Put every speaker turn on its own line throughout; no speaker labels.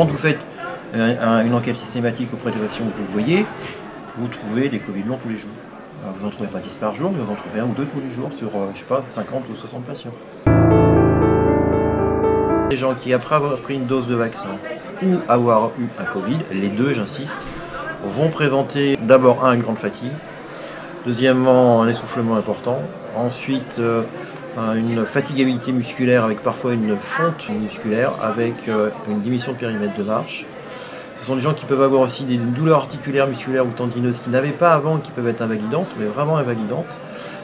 quand vous faites une enquête systématique auprès des patients que vous voyez, vous trouvez des Covid longs tous les jours. Alors, vous n'en trouvez pas 10 par jour, mais vous en trouvez 1 ou 2 tous les jours sur, je sais pas, 50 ou 60 patients. Les gens qui, après avoir pris une dose de vaccin ou avoir eu un Covid, les deux, j'insiste, vont présenter d'abord une grande fatigue, deuxièmement un essoufflement important, ensuite une fatigabilité musculaire avec parfois une fonte musculaire, avec une diminution de périmètre de marche. Ce sont des gens qui peuvent avoir aussi des douleurs articulaires, musculaires ou tendineuses qui n'avaient pas avant et qui peuvent être invalidantes, mais vraiment invalidantes.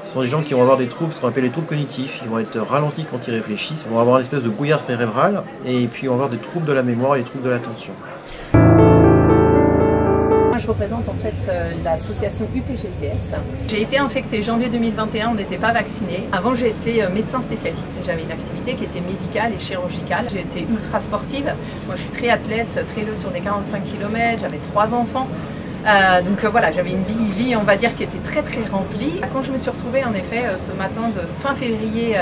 Ce sont des gens qui vont avoir des troubles, ce qu'on appelle les troubles cognitifs. Ils vont être ralentis quand ils réfléchissent, ils vont avoir une espèce de brouillard cérébral et puis ils vont avoir des troubles de la mémoire et des troubles de l'attention.
Je représente en fait l'association UPGCS. J'ai été infectée janvier 2021, on n'était pas vaccinés. Avant j'étais médecin spécialiste, j'avais une activité qui était médicale et chirurgicale. J'ai été ultra sportive, moi je suis triathlète, traîneuse sur des 45 km, j'avais 3 enfants. Donc voilà, j'avais une vie, on va dire, qui était très remplie. Quand je me suis retrouvée en effet ce matin de fin février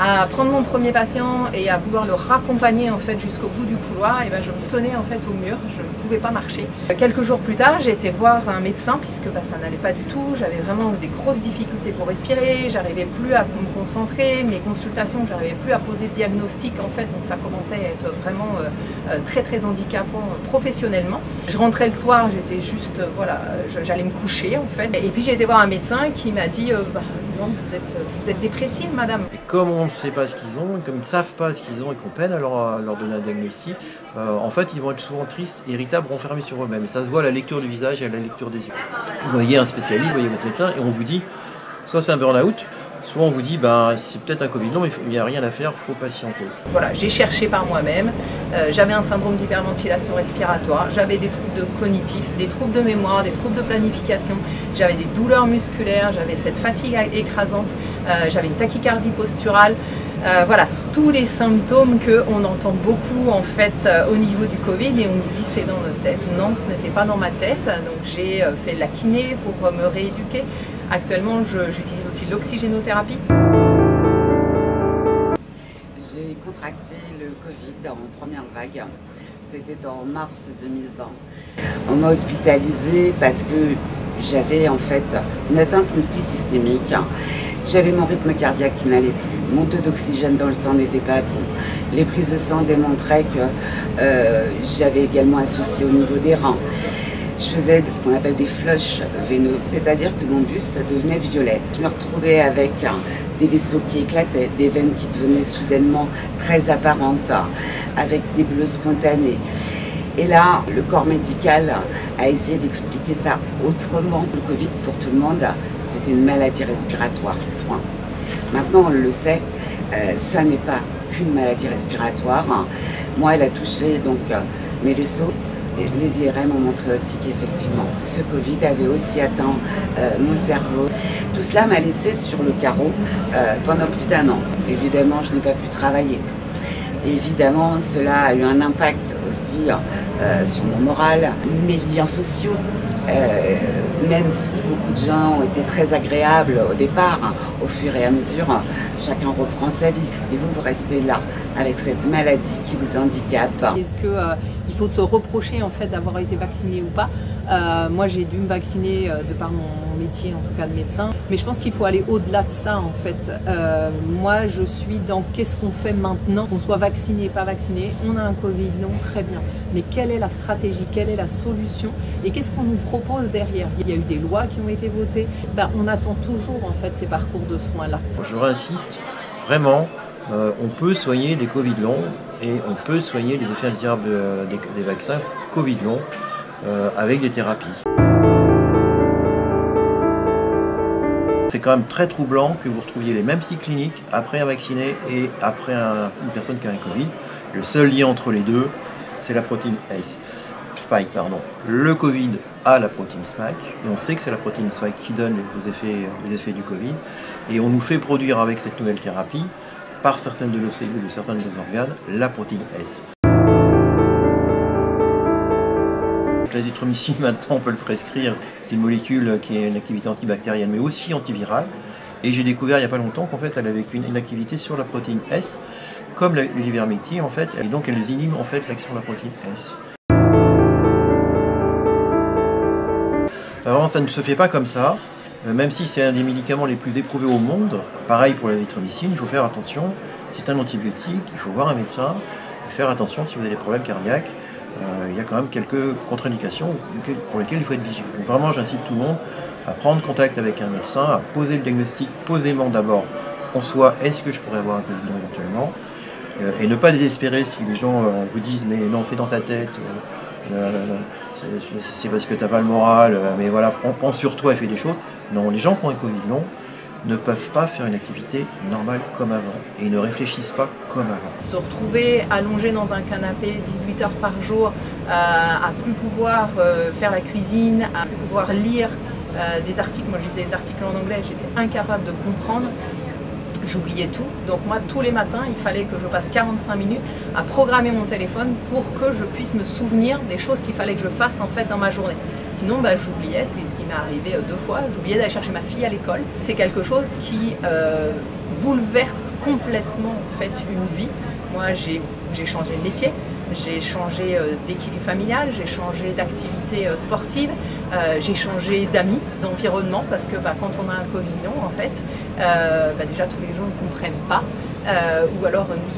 à prendre mon premier patient et à vouloir le raccompagner en fait jusqu'au bout du couloir, et ben je me tenais en fait au mur, je ne pouvais pas marcher. Quelques jours plus tard, j'ai été voir un médecin puisque ça n'allait pas du tout, j'avais vraiment des grosses difficultés pour respirer, j'arrivais plus à me concentrer, mes consultations, j'arrivais plus à poser de diagnostic en fait, donc ça commençait à être vraiment très handicapant professionnellement. Je rentrais le soir, j'étais juste, voilà, j'allais me coucher en fait, et puis j'ai été voir un médecin qui m'a dit vous êtes dépressive madame.
Et comme on ne sait pas ce qu'ils ont, comme ils ne savent pas ce qu'ils ont et qu'on peine à leur donner un diagnostic, en fait ils vont être souvent tristes, irritables, renfermés sur eux-mêmes. Et ça se voit à la lecture du visage et à la lecture des yeux. Vous voyez un spécialiste, vous voyez votre médecin et on vous dit soit c'est un burn-out, soit on vous dit c'est peut-être un Covid long, mais il n'y a rien à faire, il faut patienter.
Voilà, j'ai cherché par moi-même, j'avais un syndrome d'hyperventilation respiratoire, j'avais des troubles cognitifs, des troubles de mémoire, des troubles de planification, j'avais des douleurs musculaires, j'avais cette fatigue écrasante, j'avais une tachycardie posturale. Voilà, tous les symptômes qu'on entend beaucoup en fait au niveau du Covid et on nous dit c'est dans notre tête. Non, ce n'était pas dans ma tête, donc j'ai fait de la kiné pour me rééduquer. Actuellement, j'utilise aussi l'oxygénothérapie.
J'ai contracté le Covid en première vague, c'était en mars 2020. On m'a hospitalisée parce que j'avais en fait une atteinte multisystémique. J'avais mon rythme cardiaque qui n'allait plus, mon taux d'oxygène dans le sang n'était pas bon. Les prises de sang démontraient que j'avais également un souci au niveau des reins. Je faisais ce qu'on appelle des flushs veineux, c'est-à-dire que mon buste devenait violet. Je me retrouvais avec des vaisseaux qui éclataient, des veines qui devenaient soudainement très apparentes, avec des bleus spontanés. Et là, le corps médical a essayé d'expliquer ça autrement. Le Covid, pour tout le monde, c'était une maladie respiratoire, point. Maintenant, on le sait, ça n'est pas qu'une maladie respiratoire. Moi, elle a touché donc mes vaisseaux. Et les IRM ont montré aussi qu'effectivement, ce Covid avait aussi atteint mon cerveau. Tout cela m'a laissé sur le carreau pendant plus d'1 an. Évidemment, je n'ai pas pu travailler. Évidemment, cela a eu un impact aussi sur mon moral, mes liens sociaux. Même si beaucoup de gens ont été très agréables au départ, au fur et à mesure, chacun reprend sa vie. Et vous restez là, avec cette maladie qui vous handicape.
Est-ce qu'il faut se reprocher en fait d'avoir été vacciné ou pas? Moi j'ai dû me vacciner de par mon métier, en tout cas de médecin. Mais je pense qu'il faut aller au-delà de ça en fait. Moi je suis dans qu'est-ce qu'on fait maintenant? Qu'on soit vacciné, pas vacciné, on a un Covid long, très bien. Mais quelle est la stratégie? Quelle est la solution? Et qu'est-ce qu'on nous propose derrière? Il y a eu des lois qui ont été votées. On attend toujours en fait ces parcours de soins-là.
Je réinsiste, vraiment, on peut soigner des Covid longs et on peut soigner les effets indésirables des vaccins Covid longs avec des thérapies. C'est quand même très troublant que vous retrouviez les mêmes cycles cliniques après un vacciné et après une personne qui a un Covid. Le seul lien entre les deux, c'est la protéine Spike. Le Covid a la protéine Spike, et on sait que c'est la protéine Spike qui donne les effets du Covid, et on nous fait produire avec cette nouvelle thérapie, par certaines de nos cellules, de certains de nos organes, la protéine S. L'azithromycine, maintenant, on peut le prescrire. C'est une molécule qui a une activité antibactérienne, mais aussi antivirale. Et j'ai découvert il n'y a pas longtemps qu'en fait elle avait une activité sur la protéine S, comme l'ivermectine en fait, et donc elles inhibent en fait l'action de la protéine S. Alors, ça ne se fait pas comme ça, même si c'est un des médicaments les plus éprouvés au monde. Pareil pour l'azithromycine, il faut faire attention, c'est un antibiotique, il faut voir un médecin, et faire attention si vous avez des problèmes cardiaques. Il y a quand même quelques contre-indications pour lesquelles il faut être vigilant. Donc vraiment, j'incite tout le monde à prendre contact avec un médecin, à poser le diagnostic posément d'abord en soi, est-ce que je pourrais avoir un Covid long éventuellement, et ne pas désespérer si les gens vous disent mais non c'est dans ta tête, c'est parce que tu n'as pas le moral, mais voilà, pense sur toi et fais des choses. Non, les gens qui ont un Covid long ne peuvent pas faire une activité normale comme avant et ils ne réfléchissent pas comme avant.
Se retrouver allongé dans un canapé 18 heures par jour, à plus pouvoir faire la cuisine, à plus pouvoir lire des articles, moi je lisais des articles en anglais, j'étais incapable de comprendre. J'oubliais tout, donc moi tous les matins il fallait que je passe 45 minutes à programmer mon téléphone pour que je puisse me souvenir des choses qu'il fallait que je fasse en fait dans ma journée. Sinon j'oubliais, c'est ce qui m'est arrivé 2 fois, j'oubliais d'aller chercher ma fille à l'école. C'est quelque chose qui bouleverse complètement en fait une vie. Moi j'ai changé de métier, j'ai changé d'équilibre familial, j'ai changé d'activité sportive, j'ai changé d'amis, d'environnement, parce que quand on a un Covid long, en fait, déjà tous les gens ne comprennent pas, ou alors nous disent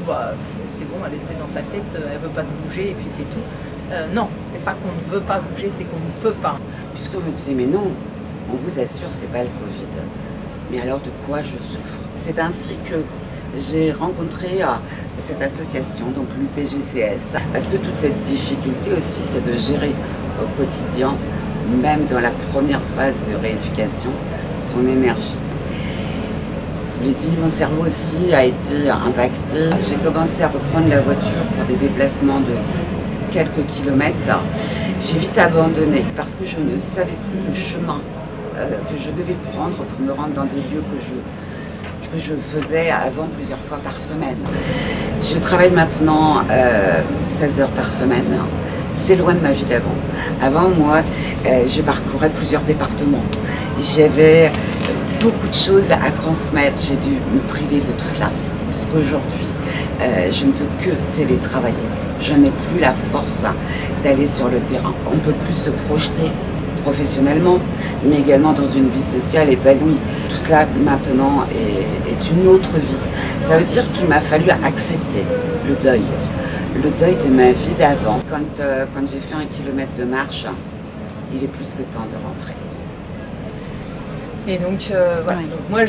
c'est bon, c'est dans sa tête, elle ne veut pas se bouger et puis c'est tout. Non, c'est pas qu'on ne veut pas bouger, c'est qu'on ne peut pas.
Puisqu'on me disait mais non, on vous assure c'est pas le Covid. Mais alors de quoi je souffre? C'est ainsi que j'ai rencontré cette association, donc l'UPGCS, parce que toute cette difficulté aussi, c'est de gérer au quotidien, même dans la première phase de rééducation, son énergie. Je l'ai dit, mon cerveau aussi a été impacté. J'ai commencé à reprendre la voiture pour des déplacements de quelques kilomètres. J'ai vite abandonné parce que je ne savais plus le chemin que je devais prendre pour me rendre dans des lieux que je faisais avant plusieurs fois par semaine. Je travaille maintenant 16 heures par semaine. C'est loin de ma vie d'avant. Avant, moi, je parcourais plusieurs départements. J'avais beaucoup de choses à transmettre. J'ai dû me priver de tout cela. Parce qu'aujourd'hui, je ne peux que télétravailler. Je n'ai plus la force d'aller sur le terrain. On ne peut plus se projeter professionnellement, mais également dans une vie sociale épanouie. Tout cela maintenant est une autre vie. Ça veut dire qu'il m'a fallu accepter le deuil de ma vie d'avant. Quand j'ai fait 1 kilomètre de marche, il est plus que temps de rentrer.
Et donc, voilà. Donc moi,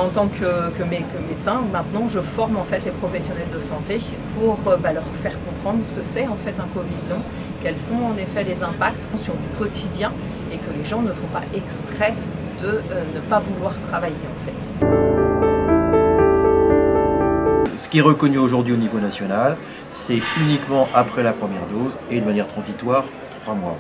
en tant que médecin, maintenant, je forme en fait les professionnels de santé pour leur faire comprendre ce que c'est en fait un Covid long, quels sont en effet les impacts sur du quotidien et que les gens ne font pas exprès de ne pas vouloir travailler en fait.
Ce qui est reconnu aujourd'hui au niveau national, c'est uniquement après la première dose et de manière transitoire 3 mois.